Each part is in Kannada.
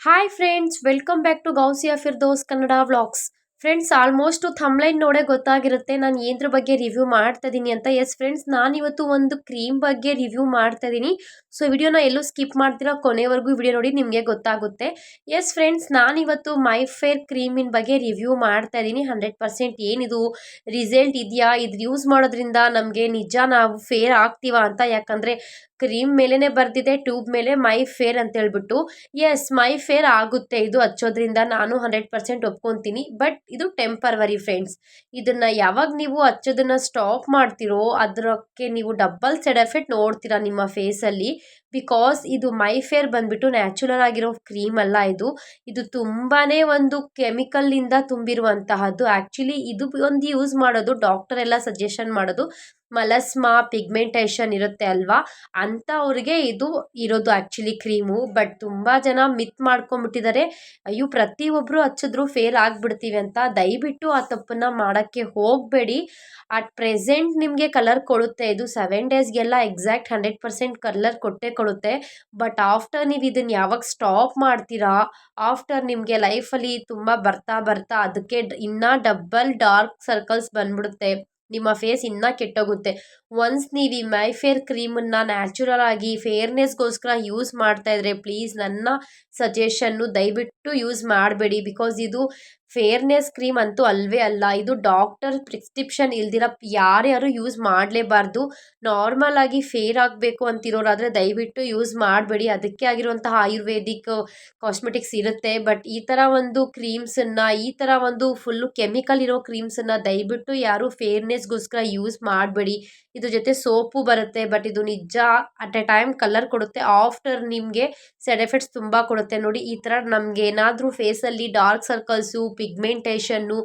Hi friends, welcome back to Gousia Firdos Kannada vlogs. Friends, almost thumbnail ನೋಡೇ ಗೊತ್ತಾಗಿರುತ್ತೆ ನಾನು ಏನ್ರ ಬಗ್ಗೆ ರಿವ್ಯೂ ಮಾಡ್ತಾ ಇದ್ದೀನಿ ಅಂತ. ಎಸ್ ಫ್ರೆಂಡ್ಸ್, ನಾನಿವತ್ತು ಒಂದು ಕ್ರೀಮ್ ಬಗ್ಗೆ ರಿವ್ಯೂ ಮಾಡ್ತಾ ಇದ್ದೀನಿ. ಸೊ ವಿಡಿಯೋನ ಎಲ್ಲೂ ಸ್ಕಿಪ್ ಮಾಡ್ತೀರಾ, ಕೊನೆವರೆಗೂ ವಿಡಿಯೋ ನೋಡಿ ನಿಮಗೆ ಗೊತ್ತಾಗುತ್ತೆ. ಎಸ್ ಫ್ರೆಂಡ್ಸ್, ನಾನಿವತ್ತು ಮೈ ಫೇರ್ ಕ್ರೀಮಿನ ಬಗ್ಗೆ ರಿವ್ಯೂ ಮಾಡ್ತಾ ಇದ್ದೀನಿ. 100% ಏನಿದು ರಿಸಲ್ಟ್ ಇದೆಯಾ, ಇದು ಯೂಸ್ ಮಾಡೋದ್ರಿಂದ ನಮಗೆ ನಿಜ ನಾವು ಫೇರ್ ಆಗ್ತೀವಾ ಅಂತ. ಯಾಕಂದರೆ ಕ್ರೀಮ್ ಮೇಲೇ ಬರ್ದಿದೆ, ಟ್ಯೂಬ್ ಮೇಲೆ ಮೈ ಫೇರ್ ಅಂತ ಹೇಳ್ಬಿಟ್ಟು. ಎಸ್, ಮೈ ಫೇರ್ ಆಗುತ್ತೆ ಇದು ಹಚ್ಚೋದ್ರಿಂದ, ನಾನು 100% ಒಪ್ಕೊತೀನಿ. ಬಟ್ ಇದು ಟೆಂಪರವರಿ ಫ್ರೆಂಡ್ಸ್. ಇದನ್ನ ಯಾವಾಗ ನೀವು ಹಚ್ಚೋದನ್ನ ಸ್ಟಾಪ್ ಮಾಡ್ತಿರೋ ಅದಕ್ಕೆ ನೀವು ಡಬಲ್ ಸೈಡ್ ಎಫೆಕ್ಟ್ ನೋಡ್ತೀರಾ ನಿಮ್ಮ ಫೇಸಲ್ಲಿ. ಬಿಕಾಸ್ ಇದು ಮೈ ಫೇರ್ ಬಂದ್ಬಿಟ್ಟು ನ್ಯಾಚುರಲ್ ಆಗಿರೋ ಕ್ರೀಮ್ ಅಲ್ಲ. ಇದು ತುಂಬಾನೇ ಒಂದು ಕೆಮಿಕಲ್ ಇಂದ ತುಂಬಿರುವಂತಹದ್ದು. ಆಕ್ಚುಲಿ ಇದು ಒಂದು ಯೂಸ್ ಮಾಡೋದು ಡಾಕ್ಟರ್ ಎಲ್ಲ ಸಜೆಷನ್ ಮಾಡೋದು, ಮಲಸ್ಮಾ ಪಿಗ್ಮೆಂಟೇಷನ್ ಇರುತ್ತೆ ಅಲ್ವಾ, ಅಂಥವ್ರಿಗೆ ಇದು ಇರೋದು ಆ್ಯಕ್ಚುಲಿ ಕ್ರೀಮು. ಬಟ್ ತುಂಬ ಜನ ಮಿತ್ ಮಾಡ್ಕೊಂಬಿಟ್ಟಿದ್ದಾರೆ, ಅಯ್ಯೋ ಪ್ರತಿಯೊಬ್ಬರು ಹಚ್ಚಿದ್ರು ಫೇಲ್ ಆಗಿಬಿಡ್ತೀವಿ ಅಂತ. ದಯವಿಟ್ಟು ಆ ತಪ್ಪನ್ನು ಮಾಡೋಕ್ಕೆ ಹೋಗಬೇಡಿ. ಅಟ್ ಪ್ರೆಸೆಂಟ್ ನಿಮಗೆ ಕಲರ್ ಕೊಡುತ್ತೆ ಇದು 7 ಡೇಸ್ಗೆಲ್ಲ ಎಕ್ಸಾಕ್ಟ್ 100% ಕಲರ್ ಕೊಟ್ಟೇ ಕೊಡುತ್ತೆ. ಬಟ್ ಆಫ್ಟರ್ ನೀವು ಇದನ್ನು ಯಾವಾಗ ಸ್ಟಾಪ್ ಮಾಡ್ತೀರಾ, ಆಫ್ಟರ್ ನಿಮಗೆ ಲೈಫಲ್ಲಿ ತುಂಬ ಬರ್ತಾ ಬರ್ತಾ ಅದಕ್ಕೆ ಇನ್ನೂ ಡಬಲ್ ಡಾರ್ಕ್ ಸರ್ಕಲ್ಸ್ ಬಂದ್ಬಿಡುತ್ತೆ, ನಿಮ್ಮ ಫೇಸ್ ಇನ್ನೂ ಕೆಟ್ಟೋಗುತ್ತೆ. ಒನ್ಸ್ ನೀವು ಈ ಮೈ ಫೇರ್ ಕ್ರೀಮನ್ನು ನ್ಯಾಚುರಲ್ ಆಗಿ ಫೇರ್ನೆಸ್ಗೋಸ್ಕರ ಯೂಸ್ ಮಾಡ್ತಾ ಇದ್ರೆ ಪ್ಲೀಸ್ ನನ್ನ ಸಜೆಷನ್ನು ದಯವಿಟ್ಟು ಯೂಸ್ ಮಾಡಬೇಡಿ. ಬಿಕಾಸ್ ಇದು ಫೇರ್ನೆಸ್ ಕ್ರೀಮ್ ಅಂತೂ ಅಲ್ವೇ ಅಲ್ಲ. ಇದು ಡಾಕ್ಟರ್ ಪ್ರಿಸ್ಕ್ರಿಪ್ಷನ್ ಇಲ್ದಿರ ಯಾರ್ಯಾರು ಯೂಸ್ ಮಾಡಲೇಬಾರ್ದು. ನಾರ್ಮಲ್ ಆಗಿ ಫೇರ್ ಆಗಬೇಕು ಅಂತಿರೋರಾದರೆ ದಯವಿಟ್ಟು ಯೂಸ್ ಮಾಡಬೇಡಿ. ಅದಕ್ಕೆ ಆಗಿರುವಂತಹ ಆಯುರ್ವೇದಿಕ್ ಕಾಸ್ಮೆಟಿಕ್ಸ್ ಇರುತ್ತೆ. ಬಟ್ ಈ ಥರ ಒಂದು ಕ್ರೀಮ್ಸನ್ನು, ಈ ಥರ ಒಂದು ಫುಲ್ಲು ಕೆಮಿಕಲ್ ಇರೋ ಕ್ರೀಮ್ಸನ್ನು ದಯವಿಟ್ಟು ಯಾರು ಫೇರ್ನೆಸ್ಗೋಸ್ಕರ ಯೂಸ್ ಮಾಡಬೇಡಿ. ಇದ್ರ ಜೊತೆ ಸೋಪು ಬರುತ್ತೆ, ಬಟ್ ಇದು ನಿಜ ಅಟ್ ಎ ಟೈಮ್ ಕಲರ್ ಕೊಡುತ್ತೆ, ಆಫ್ಟರ್ ನಿಮಗೆ ಸೈಡ್ ಎಫೆಕ್ಟ್ಸ್ ತುಂಬ ಕೊಡುತ್ತೆ. ನೋಡಿ, ಈ ಥರ ನಮಗೆ ಏನಾದರೂ ಫೇಸಲ್ಲಿ ಡಾರ್ಕ್ ಸರ್ಕಲ್ಸು, ಪಿಗ್ಮೆಂಟೇಷನ್ನು,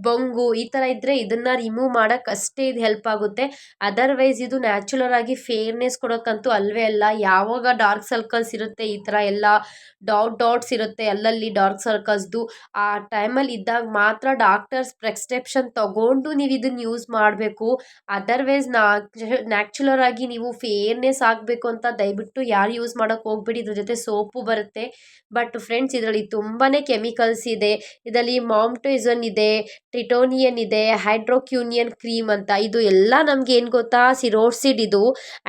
ಬೊಂಗು ಈ ಥರ ಇದ್ದರೆ ಇದನ್ನು ರಿಮೂವ್ ಮಾಡೋಕ್ಕೆ ಅಷ್ಟೇ ಇದು ಹೆಲ್ಪ್ ಆಗುತ್ತೆ. ಅದರ್ವೈಸ್ ಇದು ನ್ಯಾಚುರಲ್ ಆಗಿ ಫೇರ್ನೆಸ್ ಕೊಡೋಕ್ಕಂತೂ ಅಲ್ವೇ ಅಲ್ಲ. ಯಾವಾಗ ಡಾರ್ಕ್ ಸರ್ಕಲ್ಸ್ ಇರುತ್ತೆ, ಈ ಥರ ಎಲ್ಲ ಡಾಟ್ಸ್ ಇರುತ್ತೆ ಅಲ್ಲಲ್ಲಿ ಡಾರ್ಕ್ ಸರ್ಕಲ್ಸ್ದು, ಆ ಟೈಮಲ್ಲಿ ಇದ್ದಾಗ ಮಾತ್ರ ಡಾಕ್ಟರ್ಸ್ ಪ್ರಿಸ್ಕ್ರಿಪ್ಷನ್ ತಗೊಂಡು ನೀವು ಇದನ್ನು ಯೂಸ್ ಮಾಡಬೇಕು. ಅದರ್ವೈಸ್ ನ್ಯಾಚುರಲ್ ಆಗಿ ನೀವು ಫೇರ್ನೆಸ್ ಆಗಬೇಕು ಅಂತ ದಯವಿಟ್ಟು ಯಾರು ಯೂಸ್ ಮಾಡೋಕ್ಕೆ ಹೋಗ್ಬೇಡಿ. ಇದ್ರ ಜೊತೆ ಸೋಪು ಬರುತ್ತೆ. ಬಟ್ ಫ್ರೆಂಡ್ಸ್, ಇದರಲ್ಲಿ ತುಂಬಾ ಕೆಮಿಕಲ್ಸ್ ಇದೆ. ಇದರಲ್ಲಿ ಮಾಮ್ಟೋಯ್ಸನ್ ಇದೆ, ಟ್ರಿಟೋನಿಯನ್ ಇದೆ, ಹೈಡ್ರೋಕ್ಯೂನಿಯನ್ ಕ್ರೀಮ್ ಅಂತ. ಇದು ಎಲ್ಲ ನಮ್ಗೆ ಏನು ಗೊತ್ತಾ, ಸಿರೋಸಿಡ್. ಇದು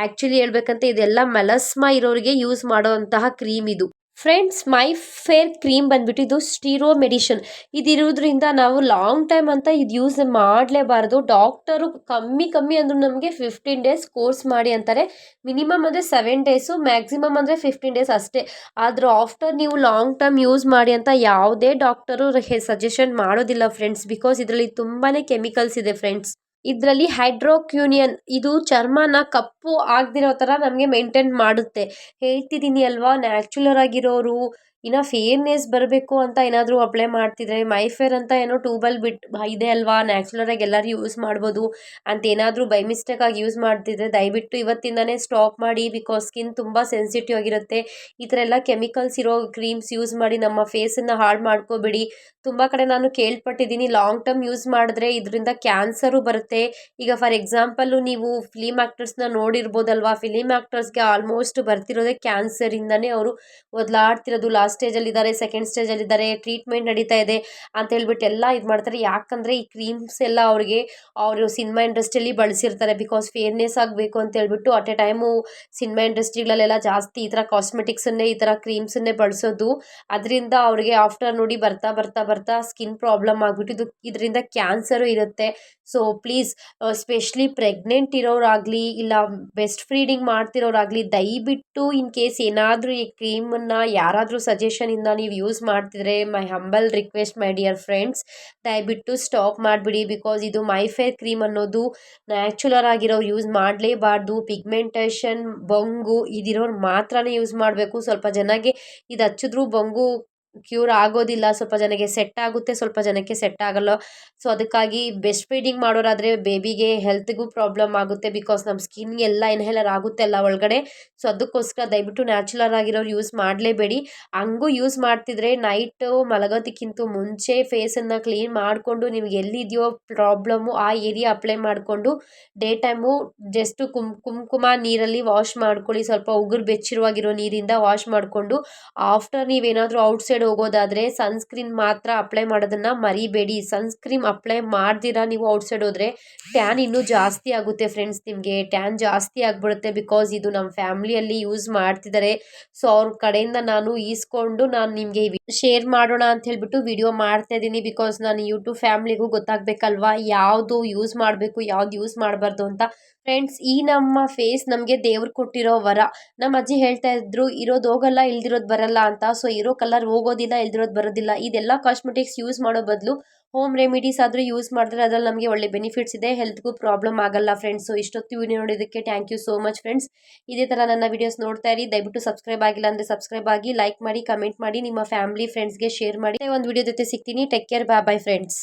ಆ್ಯಕ್ಚುಲಿ ಹೇಳ್ಬೇಕಂತ ಇದೆಲ್ಲ ಮೆಲಸ್ಮಾ ಇರೋರಿಗೆ ಯೂಸ್ ಮಾಡುವಂತಹ ಕ್ರೀಮ್ ಇದು. ಫ್ರೆಂಡ್ಸ್, ಮೈ ಫೇರ್ ಕ್ರೀಮ್ ಬಂದ್ಬಿಟ್ಟು ಇದು ಸ್ಟೀರೋ ಮೆಡಿಷನ್. ಇದಿರೋದ್ರಿಂದ ನಾವು ಲಾಂಗ್ ಟೈಮ್ ಅಂತ ಇದು ಯೂಸ್ ಮಾಡಲೇಬಾರ್ದು. ಡಾಕ್ಟರು ಕಮ್ಮಿ ಅಂದರೂ ನಮಗೆ 15 ಡೇಸ್ ಕೋರ್ಸ್ ಮಾಡಿ ಅಂತಾರೆ. ಮಿನಿಮಮ್ ಅಂದರೆ 7 ಡೇಸು, ಮ್ಯಾಕ್ಸಿಮಮ್ ಅಂದರೆ 15 ಡೇಸ್ ಅಷ್ಟೇ. ಆದರೂ ಆಫ್ಟರ್ ನೀವು ಲಾಂಗ್ ಟರ್ಮ್ ಯೂಸ್ ಮಾಡಿ ಅಂತ ಯಾವುದೇ ಡಾಕ್ಟರು ಸಜೆಷನ್ ಮಾಡೋದಿಲ್ಲ ಫ್ರೆಂಡ್ಸ್. ಬಿಕಾಸ್ ಇದರಲ್ಲಿ ತುಂಬಾ ಕೆಮಿಕಲ್ಸ್ ಇದೆ ಫ್ರೆಂಡ್ಸ್. ಇದರಲ್ಲಿ ಹೈಡ್ರೋಕ್ಯೂನಿಯನ್ ಇದು ಚರ್ಮನ ಕಪ್ಪು ಆಗದಿರೋ ಥರ ನಮಗೆ ಮೇಂಟೈನ್ ಮಾಡುತ್ತೆ. ಹೇಳ್ತಿದ್ದೀನಿ ಅಲ್ವಾ, ನ್ಯಾಚುರಲ್ ಆಗಿರೋರು ಇನ್ನು ಫೇರ್ನೆಸ್ ಬರಬೇಕು ಅಂತ ಏನಾದರೂ ಅಪ್ಲೈ ಮಾಡ್ತಿದ್ರೆ, ಮೈ ಫೇರ್ ಅಂತ ಏನೋ ಟ್ಯೂಬಲ್ಲಿ ಇದೆ ಅಲ್ವಾ, ನ್ಯಾಚುರಲ್ ಆಗಿ ಎಲ್ಲರೂ ಯೂಸ್ ಮಾಡ್ಬೋದು ಅಂತ ಏನಾದರೂ ಬೈ ಮಿಸ್ಟೇಕಾಗಿ ಯೂಸ್ ಮಾಡ್ತಿದ್ರೆ ದಯವಿಟ್ಟು ಇವತ್ತಿಂದನೇ ಸ್ಟಾಪ್ ಮಾಡಿ. ಬಿಕಾಸ್ ಸ್ಕಿನ್ ತುಂಬ ಸೆನ್ಸಿಟಿವ್ ಆಗಿರುತ್ತೆ. ಈ ಥರ ಎಲ್ಲ ಕೆಮಿಕಲ್ಸ್ ಇರೋ ಕ್ರೀಮ್ಸ್ ಯೂಸ್ ಮಾಡಿ ನಮ್ಮ ಫೇಸನ್ನು ಹಾಳು ಮಾಡ್ಕೋಬೇಡಿ. ತುಂಬ ಕಡೆ ನಾನು ಕೇಳ್ಪಟ್ಟಿದ್ದೀನಿ, ಲಾಂಗ್ ಟರ್ಮ್ ಯೂಸ್ ಮಾಡಿದ್ರೆ ಇದರಿಂದ ಕ್ಯಾನ್ಸರು ಬರುತ್ತೆ. ಈಗ ಫಾರ್ ಎಕ್ಸಾಂಪಲ್ಲು ನೀವು ಫಿಲಿಮ್ ಆ್ಯಕ್ಟರ್ಸ್ನ ನೋಡಿರ್ಬೋದಲ್ವಾ, ಫಿಲಿಮ್ ಆ್ಯಕ್ಟರ್ಸ್ಗೆ ಆಲ್ಮೋಸ್ಟ್ ಬರ್ತಿರೋದೇ ಕ್ಯಾನ್ಸರಿಂದನೇ. ಅವರು ಒದ್ಲಾಡ್ತಿರೋದು, ಲಾಸ್ಟ್ ಸ್ಟೇಜಲ್ಲಿದ್ದಾರೆ, ಸೆಕೆಂಡ್ ಸ್ಟೇಜಲ್ಲಿದ್ದಾರೆ, ಟ್ರೀಟ್ಮೆಂಟ್ ನಡೀತಾ ಇದೆ ಅಂತ ಹೇಳ್ಬಿಟ್ಟು ಎಲ್ಲ ಇದು ಮಾಡ್ತಾರೆ. ಯಾಕಂದರೆ ಈ ಕ್ರೀಮ್ಸ್ ಎಲ್ಲ ಅವರು ಸಿನಿಮಾ ಇಂಡಸ್ಟ್ರಿಯಲ್ಲಿ ಬಳಸಿರ್ತಾರೆ. ಬಿಕಾಸ್ ಫೇರ್ನೆಸ್ ಆಗಬೇಕು ಅಂತ ಹೇಳ್ಬಿಟ್ಟು ಅಟ್ ಎ ಟೈಮು ಸಿನಿಮಾ ಇಂಡಸ್ಟ್ರಿಗಳಲ್ಲೆಲ್ಲ ಜಾಸ್ತಿ ಈ ಥರ ಕಾಸ್ಮೆಟಿಕ್ಸನ್ನೇ, ಈ ಥರ ಕ್ರೀಮ್ಸನ್ನೇ ಬಳಸೋದು. ಅದರಿಂದ ಅವ್ರಿಗೆ ಆಫ್ಟರ್ ನೋಡಿ ಬರ್ತಾ ಬರ್ತಾ ಬರ್ತಾ ಸ್ಕಿನ್ ಪ್ರಾಬ್ಲಮ್ ಆಗಿಬಿಟ್ಟು ಇದರಿಂದ ಕ್ಯಾನ್ಸರು ಇರುತ್ತೆ. ಸೊ ಪ್ಲೀಸ್, ಸ್ಪೆಷಲಿ ಪ್ರೆಗ್ನೆಂಟ್ ಇರೋರಾಗಲಿ ಇಲ್ಲ ಬೆಸ್ಟ್ ಫೀಡಿಂಗ್ ಮಾಡ್ತಿರೋರಾಗಲಿ ದಯವಿಟ್ಟು ಇನ್ ಕೇಸ್ ಏನಾದರೂ ಈ ಕ್ರೀಮನ್ನು ಯಾರಾದರೂ ಸಜೆಷನಿಂದ ನೀವು ಯೂಸ್ ಮಾಡ್ತಿದ್ರೆ, ಮೈ humble request my dear friends, ದಯವಿಟ್ಟು ಸ್ಟಾಪ್ ಮಾಡಿಬಿಡಿ. ಬಿಕಾಸ್ ಇದು ಮೈ ಫೇರ್ ಕ್ರೀಮ್ ಅನ್ನೋದು ನ್ಯಾಚುರಲ್ ಆಗಿರೋರು ಯೂಸ್ ಮಾಡಲೇಬಾರ್ದು. ಪಿಗ್ಮೆಂಟೇಷನ್, ಬೊಂಗು ಇದಿರೋರು ಮಾತ್ರನೇ ಯೂಸ್ ಮಾಡಬೇಕು. ಸ್ವಲ್ಪ ಜನಗೆ ಇದು ಹಚ್ಚಿದ್ರೂ ಬೊಂಗು ಕ್ಯೂರ್ ಆಗೋದಿಲ್ಲ, ಸ್ವಲ್ಪ ಜನಕ್ಕೆ ಸೆಟ್ ಆಗುತ್ತೆ, ಸ್ವಲ್ಪ ಜನಕ್ಕೆ ಸೆಟ್ ಆಗಲ್ಲ. ಸೊ ಅದಕ್ಕಾಗಿ ಬೆಸ್ಟ್ ಫೀಡಿಂಗ್ ಮಾಡೋರಾದರೆ ಬೇಬಿಗೆ ಹೆಲ್ತ್ಗೂ ಪ್ರಾಬ್ಲಮ್ ಆಗುತ್ತೆ, ಬಿಕಾಸ್ ನಮ್ಮ ಸ್ಕಿನ್ ಎಲ್ಲ ಇನ್ಹೇಲರ್ ಆಗುತ್ತೆ ಅಲ್ಲ ಒಳಗಡೆ. ಸೊ ಅದಕ್ಕೋಸ್ಕರ ದಯವಿಟ್ಟು ನ್ಯಾಚುರಲ್ ಆಗಿರೋರು ಯೂಸ್ ಮಾಡಲೇಬೇಡಿ. ಹಂಗೂ ಯೂಸ್ ಮಾಡ್ತಿದ್ರೆ ನೈಟು ಮಲಗೋದಕ್ಕಿಂತ ಮುಂಚೆ ಫೇಸನ್ನು ಕ್ಲೀನ್ ಮಾಡಿಕೊಂಡು ನಿಮ್ಗೆ ಎಲ್ಲಿದೆಯೋ ಪ್ರಾಬ್ಲಮ್ಮು ಆ ಏರಿಯಾ ಅಪ್ಲೈ ಮಾಡಿಕೊಂಡು ಡೇ ಟೈಮು ಜಸ್ಟ್ ಕುಂಕುಮ ನೀರಲ್ಲಿ ವಾಶ್ ಮಾಡ್ಕೊಳ್ಳಿ, ಸ್ವಲ್ಪ ಉಗುರು ಬೆಚ್ಚಗಿರುವಾಗಿರೋ ನೀರಿಂದ ವಾಶ್ ಮಾಡಿಕೊಂಡು ಆಫ್ಟರ್ ನೀವೇನಾದರೂ ಔಟ್ಸೈಡ್ ಹೋಗೋದಾದರೆ ಸನ್ಸ್ಕ್ರೀನ್ ಮಾತ್ರ ಅಪ್ಲೈ ಮಾಡೋದನ್ನು ಮರಿಬೇಡಿ. ಸನ್ಸ್ಕ್ರೀನ್ ಅಪ್ಲೈ ಮಾಡ್ದಿರಾ ನೀವು ಔಟ್ಸೈಡ್ ಹೋದರೆ ಟ್ಯಾನ್ ಇನ್ನೂ ಜಾಸ್ತಿ ಆಗುತ್ತೆ ಫ್ರೆಂಡ್ಸ್, ನಿಮಗೆ ಟ್ಯಾನ್ ಜಾಸ್ತಿ ಆಗಿಬಿಡುತ್ತೆ. ಬಿಕಾಸ್ ಇದು ನಮ್ಮ ಫ್ಯಾಮ್ಲಿಯಲ್ಲಿ ಯೂಸ್ ಮಾಡ್ತಿದ್ದಾರೆ. ಸೊ ಅವ್ರ ಕಡೆಯಿಂದ ನಾನು ಈಸ್ಕೊಂಡು ನಾನು ನಿಮಗೆ ಶೇರ್ ಮಾಡೋಣ ಅಂತ ಹೇಳ್ಬಿಟ್ಟು ವಿಡಿಯೋ ಮಾಡ್ತಾ ಇದ್ದೀನಿ. ಬಿಕಾಸ್ ನಾನು ಯೂಟ್ಯೂಬ್ ಫ್ಯಾಮ್ಲಿಗೂ ಗೊತ್ತಾಗಬೇಕಲ್ವಾ ಯಾವುದು ಯೂಸ್ ಮಾಡಬೇಕು ಯಾವ್ದು ಯೂಸ್ ಮಾಡಬಾರ್ದು ಅಂತ. ಫ್ರೆಂಡ್ಸ್, ಈ ನಮ್ಮ ಫೇಸ್ ನಮಗೆ ದೇವ್ರು ಕೊಟ್ಟಿರೋ ವರ. ನಮ್ಮ ಅಜ್ಜಿ ಹೇಳ್ತಾ ಇದ್ರು ಇರೋದು ಹೋಗಲ್ಲ ಇಲ್ದಿರೋದು ಬರಲ್ಲ ಅಂತ. ಸೊ ಇರೋ ಕಲರ್ ಹೋಗೋದಿಲ್ಲ, ಇಲ್ದಿರೋದು ಬರೋದಿಲ್ಲ. ಇದೆಲ್ಲ ಕಾಸ್ಮೆಟಿಕ್ಸ್ ಯೂಸ್ ಮಾಡೋ ಬದಲು ಹೋಮ್ ರೆಮಿಡೀಸ್ ಆದರೂ ಯೂಸ್ ಮಾಡಿದ್ರೆ ಅದ್ರಲ್ಲಿ ನಮಗೆ ಒಳ್ಳೆ ಬೆನಿಫಿಟ್ಸ್ ಇದೆ, ಹೆಲ್ತ್ಗೂ ಪ್ರಾಬ್ಲಮ್ ಆಗಲ್ಲ ಫ್ರೆಂಡ್ಸ್. ಸೊ ಇಷ್ಟೊತ್ತು ವಿಡಿಯೋ ನೋಡೋದಕ್ಕೆ thank you so much friends. ಇದೇ ಥರ ನನ್ನ ವಿಡಿಯೋಸ್ ನೋಡ್ತಾ ಇರಿ. ದಯವಿಟ್ಟು ಸಬ್ಸ್ಕ್ರೈಬ್ ಆಗಿಲ್ಲ ಅಂದರೆ ಸಬ್ಸ್ಕ್ರೈಬ್ ಆಗಿ, ಲೈಕ್ ಮಾಡಿ, ಕಮೆಂಟ್ ಮಾಡಿ, ನಿಮ್ಮ ಫ್ಯಾಮಿಲಿ ಫ್ರೆಂಡ್ಸ್ಗೆ ಶೇರ್ ಮಾಡಿ. ಒಂದು ವಿಡಿಯೋ ಜೊತೆ ಸಿಗ್ತೀನಿ. Take care, bye bye friends.